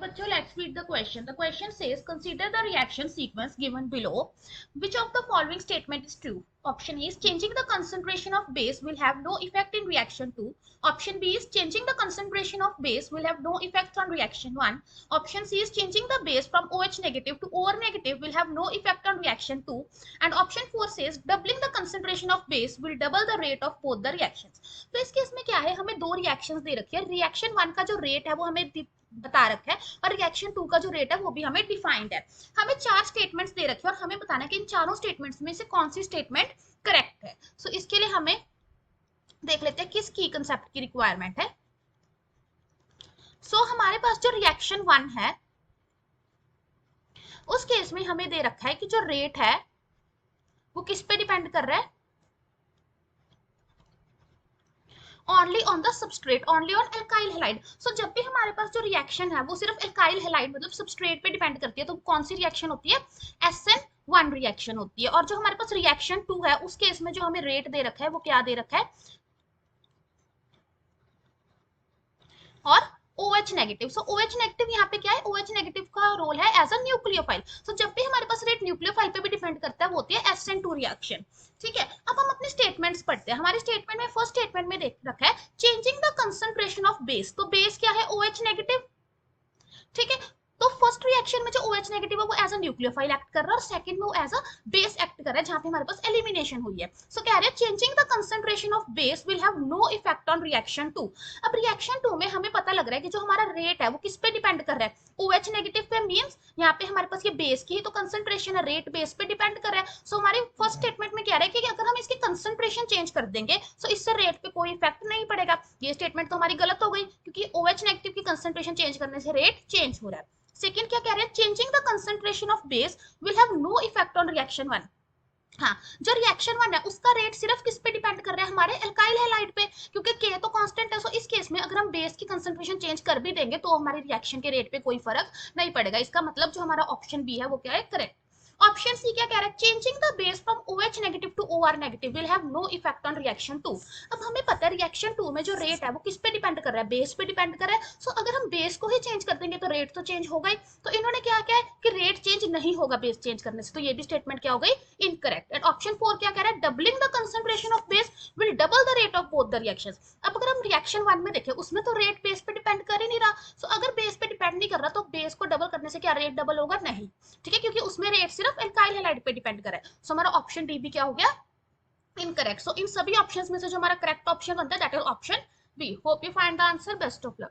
बच्चों, let's read the question. The question says, consider the reaction sequence given below. Which of the following statement is true? Option A is changing the concentration of base will have no effect in reaction 2. Option B is changing the concentration of base will have no effect on reaction 1. Option C is changing the base from OH negative to OR negative will have no effect on reaction 2. And option 4 says doubling the concentration of base will double the rate of both the reactions. तो इस case में क्या है, हमें दो reactions दे रखी है. Reaction 1 का जो रेट है वो हमें बता रखा है और रिएक्शन 2 का जो रेट है वो भी हमें डिफाइंड है. हमें चार स्टेटमेंट्स दे रखे हैं और हमें बताना है कि इन चारों स्टेटमेंट्स में से कौन सी स्टेटमेंट करेक्ट है. सो इसके लिए हमें देख लेते हैं किस की कंसेप्ट की रिक्वायरमेंट है. सो हमारे पास जो रिएक्शन 1 है उस केस में हमें दे रखा है कि जो रेट है वो किस पे डिपेंड कर रहा है, only on the substrate, only on alkyl halide. So जब भी हमारे पास जो रिएक्शन है वो सिर्फ एल्काइल हैलाइड मतलब सबस्ट्रेट पे डिपेंड करती है, तो कौन सी रिएक्शन होती है, SN1 रिएक्शन होती है. और जो हमारे पास रिएक्शन 2 है उस केस में जो हमें रेट दे रखा है वो क्या दे रखा है, और OH नेगेटिव. सो OH नेगेटिव यहाँ पे क्या है, OH नेगेटिव का रोल है एज अ न्यूक्लियोफाइल. सो जब भी हमारे पास रेट न्यूक्लियोफाइल पे भी डिपेंड करता है वो होती है SN2 रिएक्शन. ठीक है, अब हम अपने स्टेटमेंट्स पढ़ते हैं. हमारे स्टेटमेंट में फर्स्ट स्टेटमेंट में देख रखा है changing the concentration of base. तो बेस क्या है, OH नेगेटिव. ठीक है, तो फर्स्ट रिएक्शन में जो OH नेगेटिव है वो एज अ न्यूक्लियोफाइल एक्ट कर रहा है और सेकंड में वो एज अ बेस एक्ट कर रहा है जहां पे हमारे पास एलिमिनेशन हुई है. सो कह रहे हैं changing the concentration of base will have no effect on reaction 2. अब रिएक्शन 2 में हमें पता लग रहा है कि जो हमारा रेट है वो किस पे डिपेंड कर रहा है, OH नेगेटिव पे. मींस यहाँ पे हमारे पास ये बेस की ही तो कंसंट्रेशन है, रेट बेस पे डिपेंड कर रहा है. सो हमारे फर्स्ट स्टेटमेंट में कह रहा है कि अगर हम इसकी कंसंट्रेशन चेंज कर देंगे तो इससे रेट पे कोई इफेक्ट नहीं पड़ेगा. ये स्टेटमेंट तो हमारी गलत हो गई क्योंकि OH नेगेटिव की कंसंट्रेशन चेंज करने से रेट चेंज हो रहा है. सेकंड क्या कह रहे हैं, changing the concentration of base will have no effect on reaction 1. हाँ, जो रिएक्शन 1 है उसका रेट सिर्फ किस पे डिपेंड कर रहा है, हमारे एल्काइल हैलाइड पे, क्योंकि K तो कांस्टेंट है. सो इस केस में अगर हम बेस की कंसंट्रेशन चेंज कर भी देंगे तो हमारे रिएक्शन के रेट पे कोई फर्क नहीं पड़ेगा. इसका मतलब जो हमारा ऑप्शन बी है वो क्या है, करेक्ट. ऑप्शन सी क्या कह रहा है, changing the base from OH negative to OR negative will have no effect on reaction 2. अब हमें पता है रिएक्शन 2 में जो रेट है वो किस पे डिपेंड कर रहा है, बेस पे डिपेंड कर रहा है. सो अगर हम बेस को ही चेंज कर देंगे तो रेट तो चेंज होगा ही. तो इन्होंने क्या किया है कि रेट चेंज नहीं होगा बेस चेंज करने से, तो ये भी स्टेटमेंट क्या हो गई, इनकरेक्ट. एंड ऑप्शन 4 क्या कह रहा है, doubling the concentration of base will double the rate of both the reactions. अब अगर हम रिएक्शन 1 में देखें उसमें तो रेट बेस पे डिपेंड कर ही नहीं रहा. सो अगर बेस पे डिपेंड नहीं कर रहा तो बेस को डबल करने से क्या रेट डबल होगा, नहीं. ठीक है, क्योंकि उसमें रेट सिर्फ एल्काइल हैलाइड पे डिपेंड करे. सो हमारा ऑप्शन डी भी क्या हो गया, इनकरेक्ट. सो इन सभी ऑप्शंस में से जो हमारा करेक्ट ऑप्शन बनता है that is option B. Hope you find the answer. Best of luck.